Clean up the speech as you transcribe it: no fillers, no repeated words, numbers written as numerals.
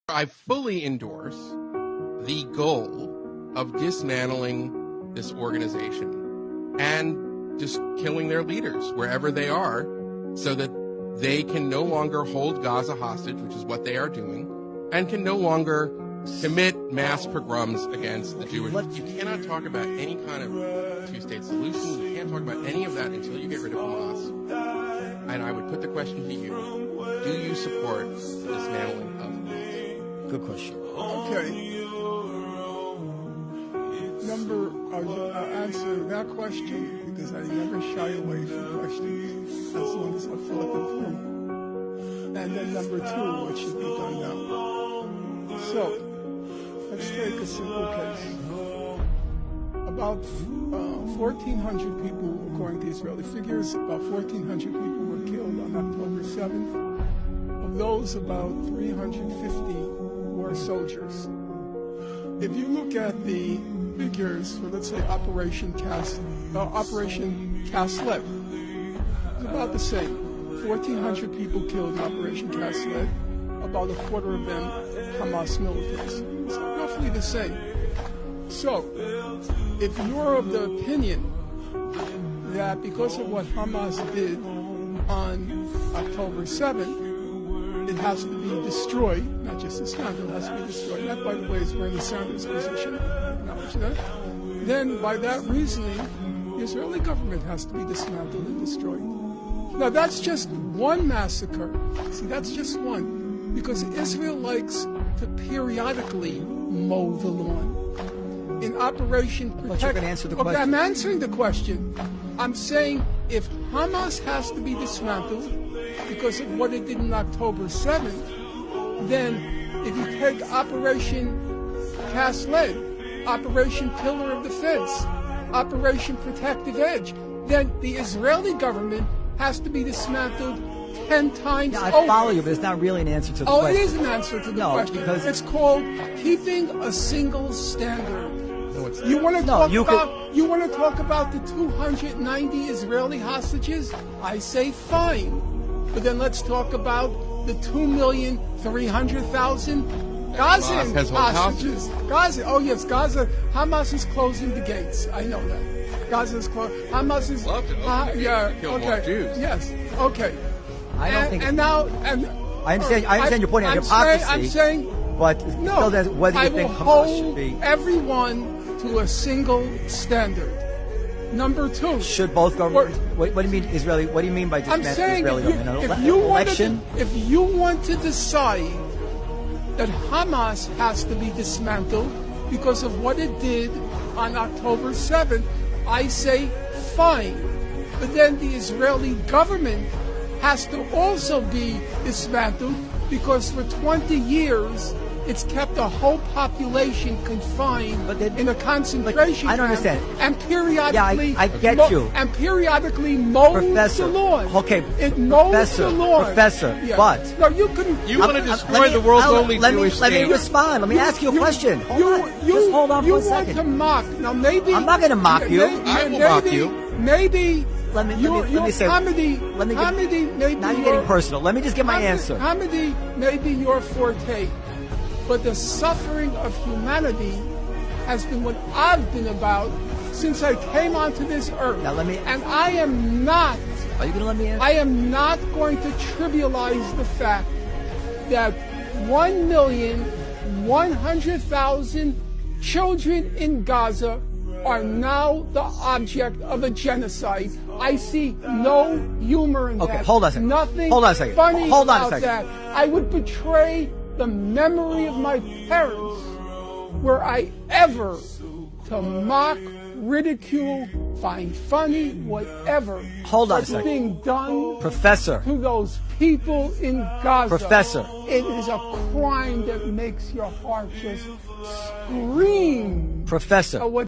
I fully endorse the goal of dismantling this organization and just killing their leaders wherever they are so that they can no longer hold Gaza hostage, which is what they are doing, and can no longer commit mass pogroms against the Jewish. You cannot talk about any kind of two-state solution. You can't talk about any of that until you get rid of Hamas. And I would put the question to you, do you support dismantling of Hamas? Good question. Okay. I'll answer that question because I never shy away from questions as long as I feel like I'm free. And then number two, what should be done now? So, let's take a simple case. About 1,400 people, according to Israeli figures, about 1,400 people were killed on October 7th. Of those, about 350 were soldiers. If you look at the figures for, let's say, Operation Cast-Lead, it's about the same. 1,400 people killed in Operation Cast-Lead, about a quarter of them Hamas militants. It's roughly the same. So, if you're of the opinion that because of what Hamas did on October 7th, it has to be destroyed, not just dismantled, it has to be destroyed. That, by the way, is Bernie Sanders' position. Acknowledge that. Then, by that reasoning, the Israeli government has to be dismantled and destroyed. Now, that's just one massacre. See, that's just one. Because Israel likes to periodically mow the lawn. In Operation Protect... But you're going to answer the question. Okay, I'm answering the question. I'm saying if Hamas has to be dismantled because of what it did on October 7th, then if you take Operation Cast-Lead, Operation Pillar of Defense, Operation Protective Edge, then the Israeli government has to be dismantled 10 times over. I follow you, but it's not really an answer to the question. Oh, it is an answer to the question. Because it's called keeping a single standard. No, it's You want to talk you about you want to talk about the 290 Israeli hostages? I say fine, but then let's talk about the 2,300,000 Gazan hostages. Gaza. Oh yes, Gaza. Hamas is closing the gates. I know that. Gaza is closed. Hamas is. Yeah. Okay. Jews. Yes. Okay. I don't think. And now. I understand your point of hypocrisy. I'm saying. But No. still, whether you think I will Hamas should hold be. everyone to a single standard. Number two. Should both governments? What do you mean Israeli? What do you mean by I'm dismantling saying Israeli government? if you want to decide that Hamas has to be dismantled because of what it did on October 7th, I say fine. But then the Israeli government has to also be dismantled because for 20 years it's kept a whole population confined in a concentration I don't camp understand. and periodically I get you. And periodically mows Professor. the lawn. Okay, It mows Professor, the lawn. Professor, Yeah. but- No, you couldn't. You want to destroy the world's only Jewish state. Let me respond. Let me ask you a question. Just hold on for a second. You want to mock. Now maybe... I'm not going to mock you. I will mock you. Maybe... Let me say. Comedy, maybe now you're your- getting personal. Let me just get my answer. Comedy may be your forte, but the suffering of humanity has been what I've been about since I came onto this earth. Now let me. And I am not. Are you going to let me answer? I am not going to trivialize the fact that 1,100,000 children in Gaza are now the object of a genocide. I see no humor in that. Okay, hold on a second. Nothing Hold on a second. funny Hold on a about second. that. I would betray the memory of my parents were I ever to mock, ridicule, find funny, whatever. Hold on a what's second. being done Professor. to those people in Gaza. Professor. It is a crime that makes your heart just scream. Professor. What